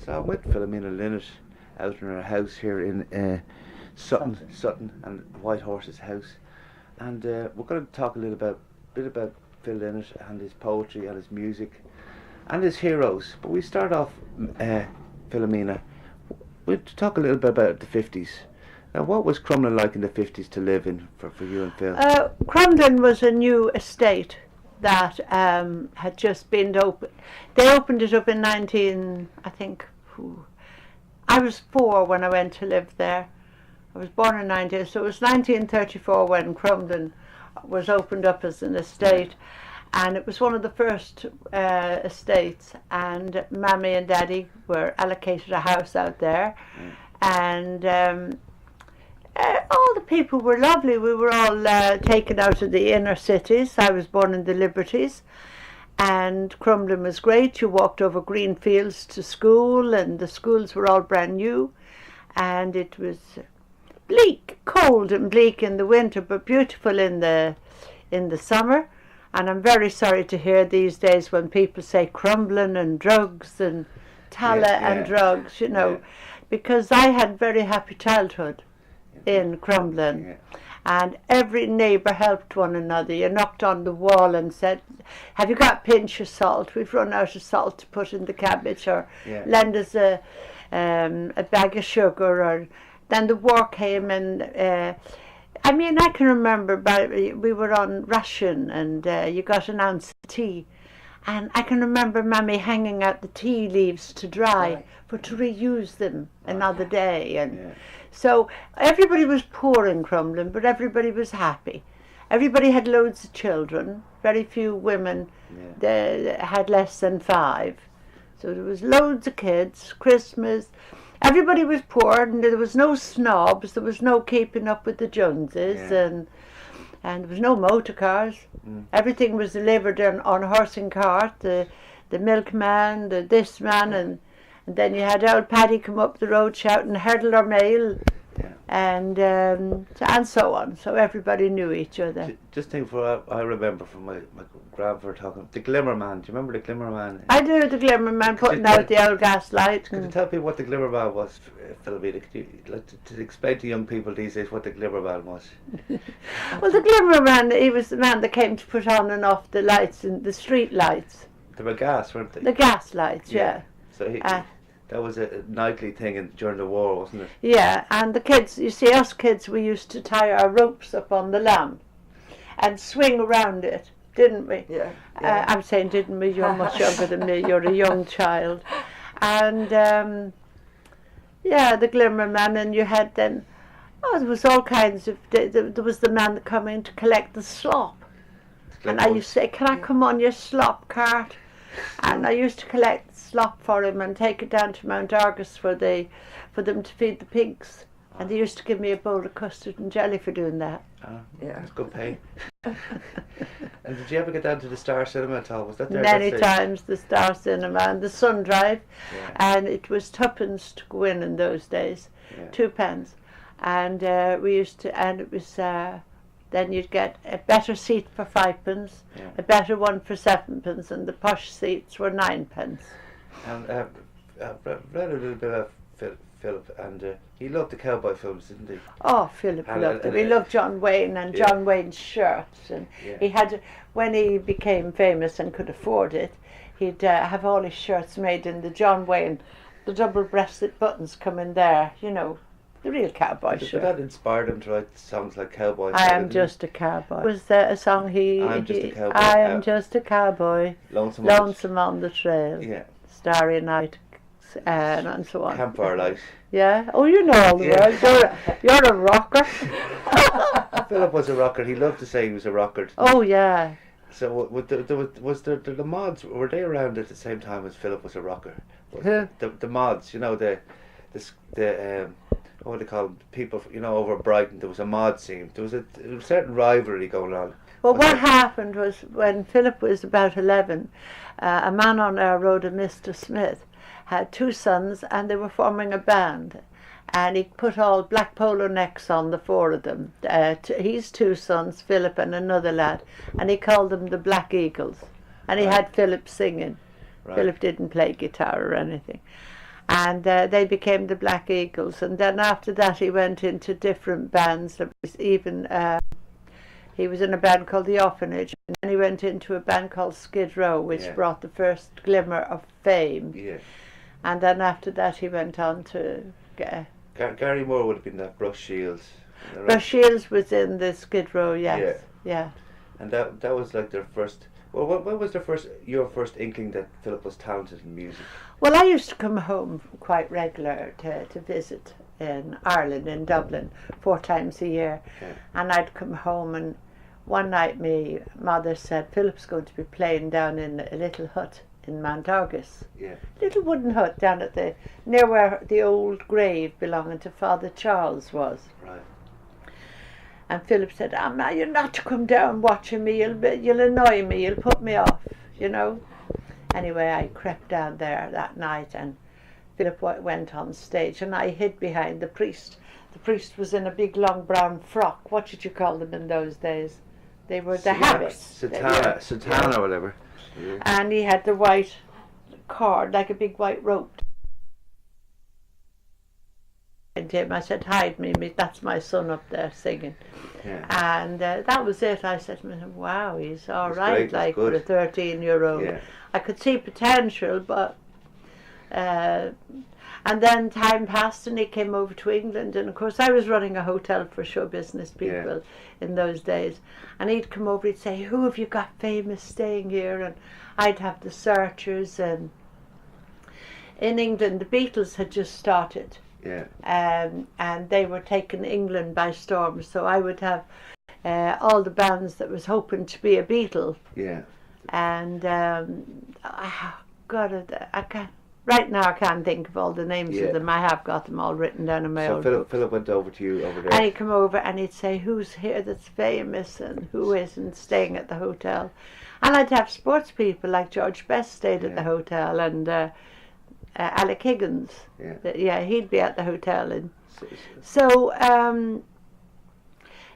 So I'm with Philomena Lynott out in her house here in Sutton and Whitehorse's house, and we're going to talk a bit about Phil Lynott and his poetry and his music and his heroes. But we start off, Philomena, we'll talk a little bit about the 50s. Now, what was Crumlin like in the 50s to live in for you and Phil? Crumlin was a new estate that had just been opened. They opened it up in I was 4 when I went to live there. I was born in 19, so it was 1934 when Crumlin was opened up as an estate, and it was one of the first estates, and Mammy and Daddy were allocated a house out there, and all the people were lovely. We were all taken out of the inner cities. I was born in the Liberties, and Crumlin was great. You walked over green fields to school, and the schools were all brand new, and it was bleak, cold and bleak in the winter, but beautiful in the summer. And I'm very sorry to hear these days when people say Crumlin and drugs and Tala and drugs, because I had very happy childhood in Crumlin, and every neighbour helped one another. You knocked on the wall and said, "Have you got a pinch of salt? We've run out of salt to put in the cabbage," or lend us a bag of sugar. Or then the war came, and I can remember we were on ration, and you got an ounce of tea, and I can remember Mammy hanging out the tea leaves to dry to reuse them another day. And so everybody was poor in Crumlin, but everybody was happy. Everybody had loads of children. Very few women had less than 5. So there was loads of kids. Christmas, everybody was poor, and there was no snobs. There was no keeping up with the Joneses, and there was no motor cars. Everything was delivered on horse and cart. The milkman, this man, and then you had old Paddy come up the road shouting "Hurdle or mail," and so on. So everybody knew each other. Just think, I remember from my grandfather talking, the Glimmer Man. Do you remember the Glimmer Man? I do, the Glimmer Man putting out the old gas light. Could you tell people what the Glimmer Man was, Philomena? Could you to explain to young people these days what the Glimmer Man was? Well, the Glimmer Man, he was the man that came to put on and off the lights, and the street lights. They were gas, weren't they? The gas lights, yeah. So that was a nightly thing during the war, wasn't it? Yeah, and the kids, you see, us kids, we used to tie our ropes up on the lamp and swing around it, didn't we? Yeah. I'm saying didn't we? You're much younger than me. You're a young child. And, the Glimmer Man, and you had then, there was all kinds of, there was the man that come in to collect the slop. And I used to say, "Can I come on your slop cart?" And I used to collect slop for him and take it down to Mount Argus for them to feed the pigs. And they used to give me a bowl of custard and jelly for doing that. That's good pay. And did you ever get down to the Star Cinema at all? Was that there? Many times, the Star Cinema and the Sun Drive, and it was 2pence to go in those days, 2 pence, and we used to, and it was. Then you'd get a better seat for 5 pence, a better one for 7 pence, and the posh seats were 9 pence. And read a little bit about Philip, and he loved the cowboy films, didn't he? Oh, Philip loved them. He loved John Wayne and John Wayne's shirts, and he had, when he became famous and could afford it, he'd have all his shirts made in the John Wayne, the double-breasted buttons come in there, the real cowboy shirt. But that inspired him to write songs like Cowboy. I Am Just a Cowboy. Was there a song I am just a cowboy, lonesome on the trail, starry night, and so on. Campfire Light. Yeah. Oh, you know all the words. You're a rocker. Philip was a rocker. He loved to say he was a rocker. Oh, yeah. So was the mods, were they around at the same time as Philip was a rocker? Who? The mods, what do they call them? People, over Brighton, there was a mod scene. There was a certain rivalry going on. Well, what happened was when Philip was about 11, a man on our road, a Mr. Smith, had 2 sons, and they were forming a band. And he put all black polo necks on the 4 of them. His 2 sons, Philip and another lad, and he called them the Black Eagles. And he had Philip singing. Right. Philip didn't play guitar or anything. And they became the Black Eagles. And then after that he went into different bands. There was even he was in a band called The Orphanage, and then he went into a band called Skid Row, which brought the first glimmer of fame. Yeah. And then after that he went on to get... Gary Moore would have been that Brush Shields. Brush Shields was in the Skid Row, yes. Yeah. And that was like their first... Well, what was your first inkling that Philip was talented in music? Well, I used to come home quite regular to visit in Ireland, in Dublin, 4 times a year. Yeah. And I'd come home, and one night my mother said, Philip's going to be playing down in a little hut in Mount Argus. Yeah. Little wooden hut down at near where the old grave belonging to Father Charles was. Right. And Philip said, Ma, you're not to come down watching me, you'll annoy me, you'll put me off, you know. Anyway, I crept down there that night, and Philip went on stage, and I hid behind the priest. The priest was in a big long brown frock. What did you call them in those days? They were the habits. Satana or whatever. Yeah. And he had the white cord, like a big white rope. And him, I said, hide me, that's my son up there singing. Yeah. And that was it. I said, wow, he's all That's right, great, like good. for a 13-year-old. Yeah. I could see potential, but and then time passed and he came over to England, and of course I was running a hotel for show business people in those days, and he'd come over, he'd say, who have you got famous staying here? And I'd have the Searchers, and in England the Beatles had just started. Yeah. And they were taking England by storm, so I would have all the bands that was hoping to be a Beatle. Yeah. And God, I can't. Right now, I can't think of all the names of them. I have got them all written down in my old book. Philip went over to you over there. And he'd come over and he'd say, who's here that's famous and who isn't staying at the hotel. And I'd have sports people like George Best stayed at the hotel, and Alec Higgins. Yeah, he'd be at the hotel. And so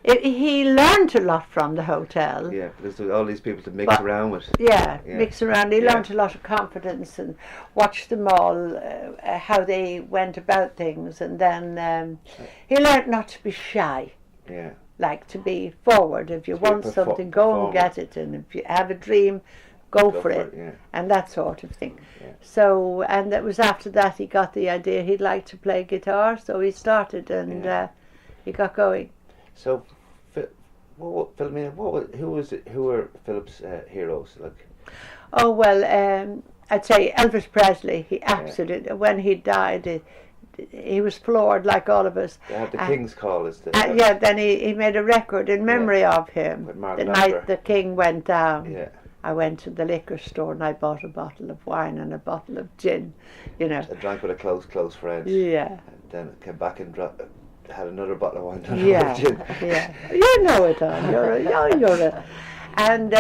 he learned a lot from the hotel. Yeah, because there were all these people to mix around with. Yeah, mix around. He learned a lot of confidence and watched them all, how they went about things. And then he learned not to be shy. Yeah. Like to be forward. If you want something, go and get it. And if you have a dream, go for it. And that sort of thing. Yeah. So, and it was after that he got the idea he'd like to play guitar. So he started, and he got going. So, Philomena, who were Philip's heroes? Like? Oh well, I'd say Elvis Presley. He absolutely, when he died, he was floored like all of us. They had the King's Call as the... then he made a record in memory of him. The night the King went down. Yeah. I went to the liquor store and I bought a bottle of wine and a bottle of gin, you know. I drank with a close friend. Yeah. And then came back and had another bottle of wine and of gin. Yeah. You know it all. You're a... And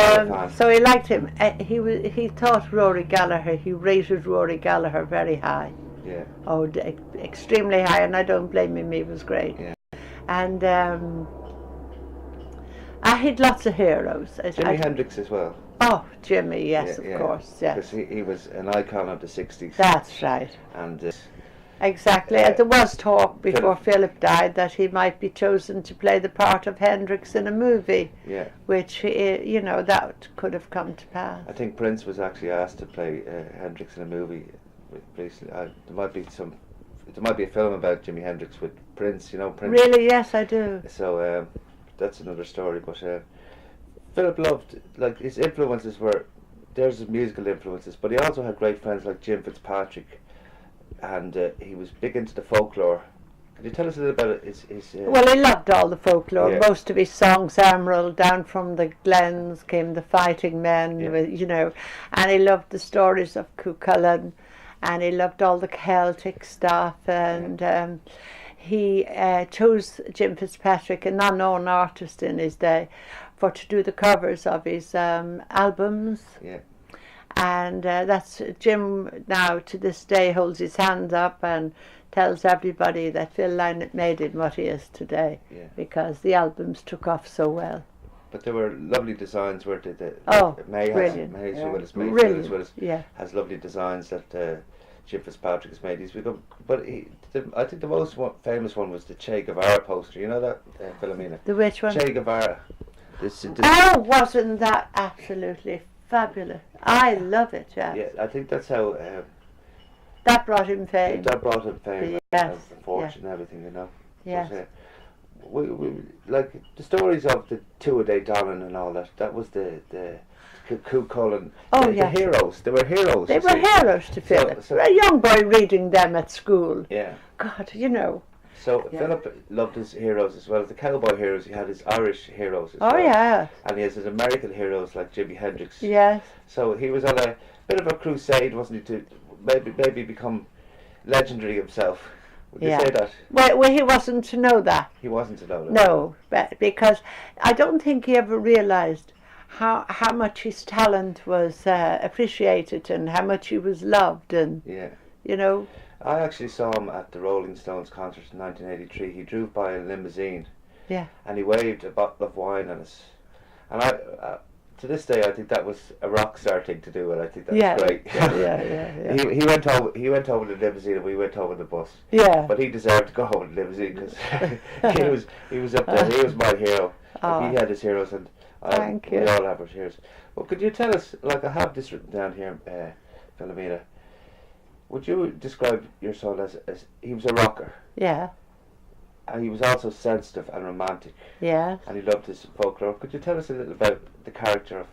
so he liked him. He thought Rory Gallagher, he rated Rory Gallagher very high. Yeah. Oh, extremely high, and I don't blame him, he was great. Yeah. And I had lots of heroes. Jimi Hendrix as well. Oh, Jimmy, yes, of course, yes. Because he was an icon of the 60s. That's right. And exactly. There was talk before Philip died that he might be chosen to play the part of Hendrix in a movie. Yeah. Which, that could have come to pass. I think Prince was actually asked to play Hendrix in a movie recently. There might be a film about Jimi Hendrix with Prince, Prince. Really? Yes, I do. So that's another story, but Philip loved, like, his influences were, there's his musical influences, but he also had great friends like Jim Fitzpatrick, and he was big into the folklore. Could you tell us a little about his Well, he loved all the folklore. Yeah. Most of his songs, Emerald, Down from the Glens came the Fighting Men, and he loved the stories of Cuchulainn, and he loved all the Celtic stuff, and he chose Jim Fitzpatrick, an unknown artist in his day, to do the covers of his albums. Yeah. And that's Jim now to this day holds his hands up and tells everybody that Phil Lynott made him what he is today, because the albums took off so well. But there were lovely designs where May brilliant. May has lovely designs that Jim Fitzpatrick has made. He's become, but I think the most famous one was the Che Guevara poster. You know that, Philomena? The which one? Che Guevara. Oh, wasn't that absolutely fabulous? I love it. Yeah. Yeah, I think that's how. That brought him fame. That brought him fame. Yes. And fortune, and everything, you know. Yes. But, we like the stories of the two-a-day Dublin and all that. That was the Cú Chulainn. Oh, the heroes. They were heroes. They were heroes to Philip. So, a young boy reading them at school. Yeah. God, you know. So Philip loved his heroes as well as the cowboy heroes. He had his Irish heroes as well. Oh, yeah. And he has his American heroes like Jimi Hendrix. Yes. So he was on a bit of a crusade, wasn't he, to maybe become legendary himself. Would you say that? Well, he wasn't to know that. He wasn't to know that. No, because I don't think he ever realised how much his talent was appreciated and how much he was loved, and you know. I actually saw him at the Rolling Stones concert in 1983. He drove by a limousine. Yeah. And he waved a bottle of wine at us. And to this day, I think that was a rock star thing to do, and I think that was great. Yeah. He went over the limousine, and we went over the bus. Yeah. But he deserved to go over the limousine because he was up there. He was my hero. Oh. He had his heroes, and we all have our heroes. Well, could you tell us? Like, I have this written down here, Philomena. Would you describe your son as he was a rocker? Yeah. And he was also sensitive and romantic. Yeah. And he loved his folklore. Could you tell us a little about the character of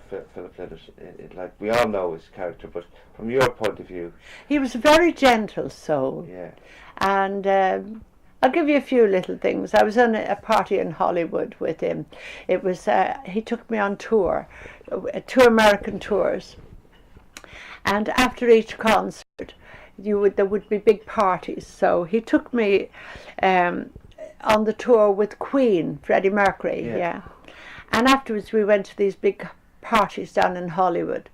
Philip Lynott? Like, we all know his character, but from your point of view. He was a very gentle soul. Yeah. And I'll give you a few little things. I was on a party in Hollywood with him. It was, he took me on tour, 2 American tours. And after each concert, there would be big parties. So he took me on the tour with Queen, Freddie Mercury. Yeah. And afterwards we went to these big parties down in Hollywood.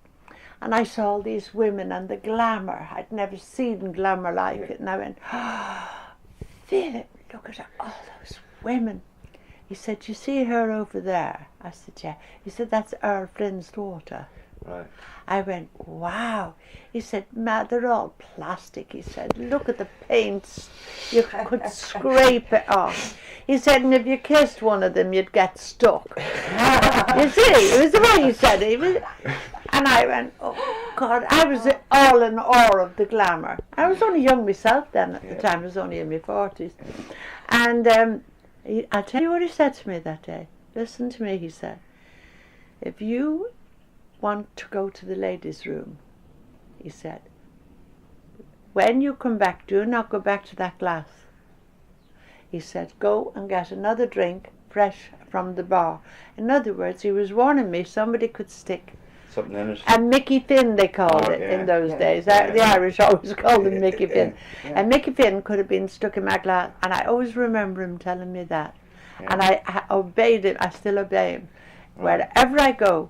And I saw all these women and the glamour. I'd never seen glamour like it. And I went, oh, Philip, look at all those women. He said, you see her over there? I said, yeah. He said, that's Earl Flynn's daughter. Right. I went, wow. He said, Ma, they're all plastic. He said, look at the paints. You could scrape it off. He said, and if you kissed one of them, you'd get stuck. You see, it was the way he said it. And I went, oh, God. I was all in awe of the glamour. I was only young myself then at the time. I was only in my 40s. And I'll tell you what he said to me that day. Listen to me, he said. If you want to go to the ladies' room, he said, when you come back, do not go back to that glass. He said, go and get another drink fresh from the bar. In other words, he was warning me somebody could stick something in it. And Mickey Finn, they called it in those days. The Irish always called him Mickey Finn. And Mickey Finn could have been stuck in my glass, and I always remember him telling me that. And I obeyed him. I still obey him. Wherever I go,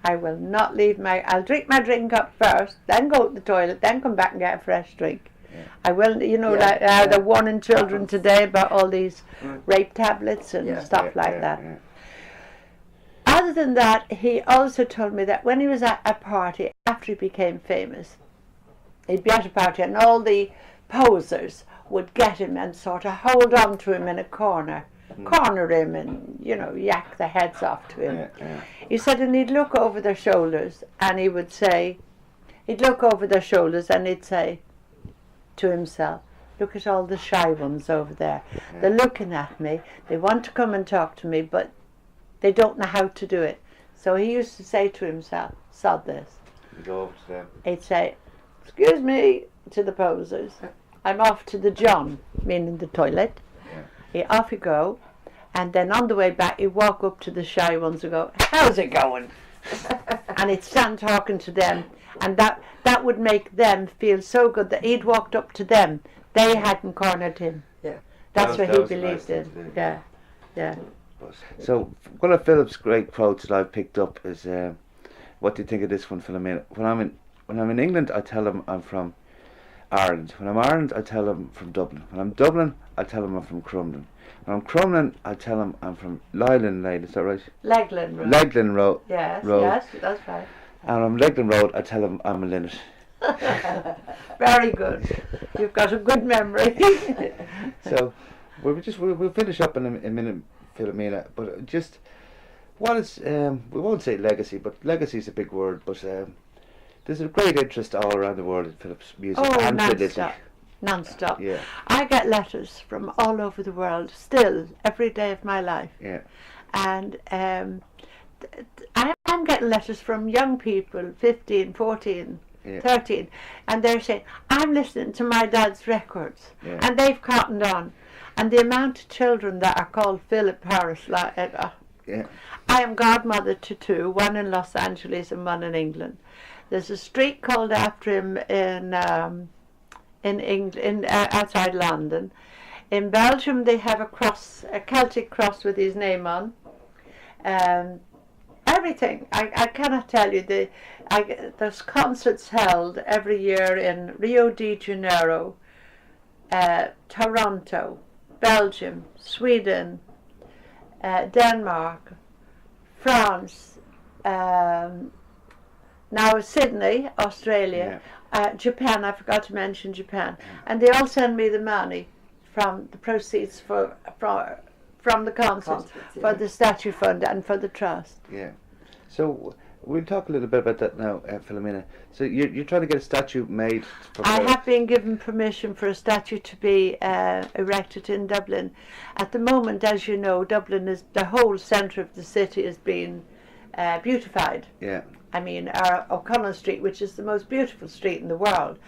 I will not leave I'll drink my drink up first, then go to the toilet, then come back and get a fresh drink. Yeah. I will, you know, like they're warning children today about all these rape tablets and stuff like that. Yeah. Other than that, he also told me that when he was at a party, after he became famous, he'd be at a party and all the posers would get him and sort of hold on to him in a corner him and, you know, yak their heads off to him. He said, and he'd look over their shoulders and he would say, he'd look over their shoulders and he'd say to himself, look at all the shy ones over there. They're looking at me. They want to come and talk to me, but they don't know how to do it. So he used to say to himself, sod this. He'd go over to them. He'd say, excuse me, to the posers. I'm off to the John, meaning the toilet. Off you go, and then on the way back you walk up to the shy ones and go, how's it going? And he'd stand talking to them, and that would make them feel so good that he'd walked up to them. They hadn't cornered him. That's what he believed in. So one of Philip's great quotes that I've picked up is, what do you think of this one, Philomena? When I'm in England, I tell them I'm from Ireland. When I'm Ireland, I tell them I'm from Dublin. When I'm Dublin, I tell them I'm from Crumlin. When I'm Crumlin, I tell them I'm from Leighlin Lane. Is that right? Leighlin Road. Leighlin Road. Yes, Road. yes, that's right. And on Leighlin Road, I tell them I'm a Lynott. Very good. You've got a good memory. So we'll finish up in a minute, Philomena. But just what is we won't say legacy, but legacy is a big word. But there's a great interest all around the world in Philip's music and non-stop. Non-stop. Yeah. I get letters from all over the world still every day of my life. Yeah. And I'm getting letters from young people, 15, 14, 13, and they're saying, I'm listening to my dad's records, and they've cottoned on. And the amount of children that are called Philip Harris, I am godmother to 2, one in Los Angeles and one in England. There's a street called after him in England, outside London. In Belgium, they have a cross, a Celtic cross with his name on. Everything. I cannot tell you. There's concerts held every year in Rio de Janeiro, Toronto, Belgium, Sweden, Denmark, France, now Sydney, Australia, Japan. I forgot to mention Japan. And they all send me the money from the proceeds from the concerts for the statue fund and for the trust. Yeah. So we'll talk a little bit about that now, Philomena. So you're trying to get a statue made for I have been given permission for a statue to be erected in Dublin. At the moment, as you know, Dublin is the whole centre of the city is being beautified. Yeah. I mean, our O'Connell Street, which is the most beautiful street in the world,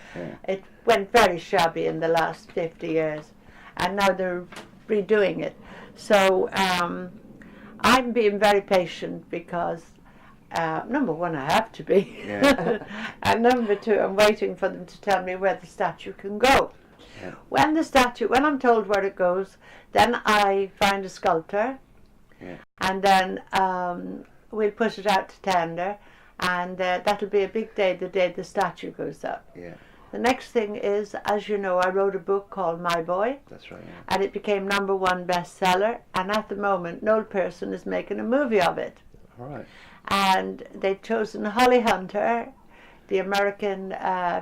it went very shabby in the last 50 years, and now they're redoing it. So I'm being very patient because number one, I have to be, and number two, I'm waiting for them to tell me where the statue can go. Yeah. When I'm told where it goes, then I find a sculptor, and then we'll put it out to tender, and that'll be a big day, the day the statue goes up. Yeah. The next thing is, as you know, I wrote a book called My Boy. That's right. Yeah. And it became #1 bestseller. And at the moment, Noel Pearson is making a movie of it. All right. And they've chosen Holly Hunter, the American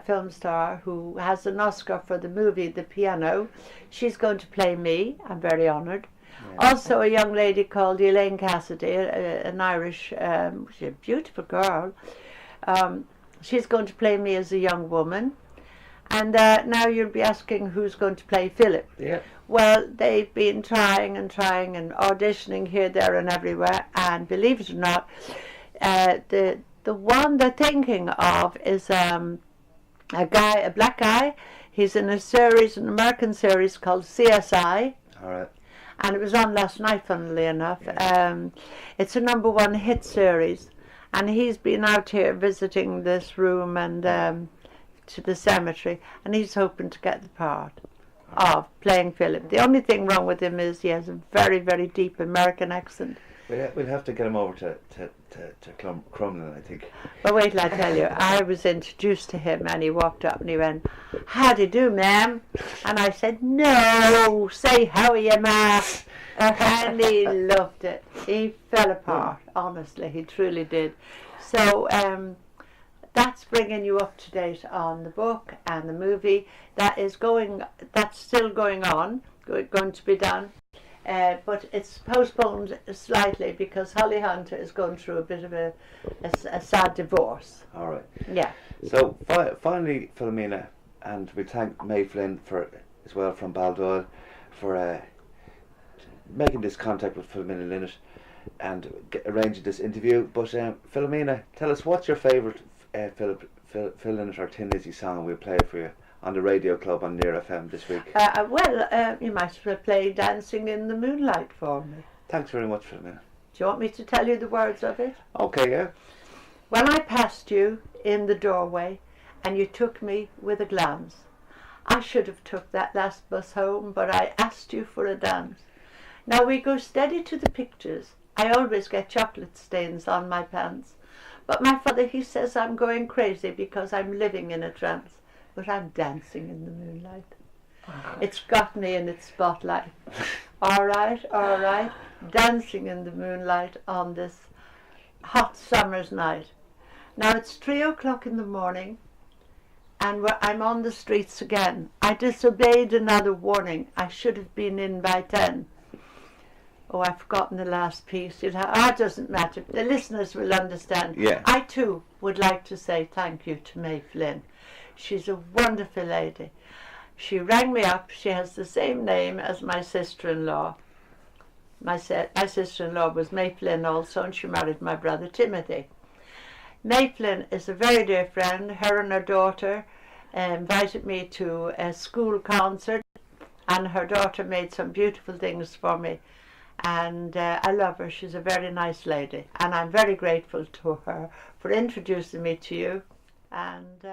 film star who has an Oscar for the movie The Piano. She's going to play me. I'm very honoured. Yeah. Also, a young lady called Elaine Cassidy, an Irish, she's a beautiful girl. She's going to play me as a young woman. And now you'll be asking who's going to play Philip. Yeah. Well, they've been trying and auditioning here, there and everywhere. And believe it or not, the one they're thinking of is a black guy. He's in a series, an American series called CSI. All right. And it was on last night, funnily enough. Yeah. It's a #1 hit series. And he's been out here visiting this room and to the cemetery, and he's hoping to get the part of playing Philip. The only thing wrong with him is he has a very, very deep American accent. We'll have to get him over to Crumlin, I think. But wait till I tell you, I was introduced to him and he walked up and he went, "How do you do, ma'am?" And I said, "No, say how are you, ma?" And he loved it. He fell apart, honestly, he truly did. So that's bringing you up to date on the book and the movie. That's still going on, going to be done. But it's postponed slightly because Holly Hunter is going through a bit of a sad divorce. All right. Yeah. So finally, Philomena, and we thank May Flynn as well from Baldoyle for making this contact with Philomena Lynott and arranging this interview. But Philomena, tell us, what's your favourite Phil Lynott or Tin Lizzy song, and we'll play it for you on the Radio Club on Nearfm this week. You might as well play Dancing in the Moonlight for me. Thanks very much, Philomena. Do you want me to tell you the words of it? Okay, yeah. When I passed you in the doorway and you took me with a glance, I should have took that last bus home, but I asked you for a dance. Now we go steady to the pictures. I always get chocolate stains on my pants. But my father, he says I'm going crazy because I'm living in a trance. But I'm dancing in the moonlight. It's got me in its spotlight. All right, dancing in the moonlight on this hot summer's night. Now it's 3 o'clock in the morning, and I'm on the streets again. I disobeyed another warning. I should have been in by 10. Oh, I've forgotten the last piece. It doesn't matter. The listeners will understand. Yeah. I too would like to say thank you to May Flynn. She's a wonderful lady. She rang me up. She has the same name as my sister-in-law. My sister-in-law was May Flynn also, and she married my brother Timothy. May Flynn is a very dear friend. Her and her daughter invited me to a school concert, and her daughter made some beautiful things for me. And I love her. She's a very nice lady, and I'm very grateful to her for introducing me to you. And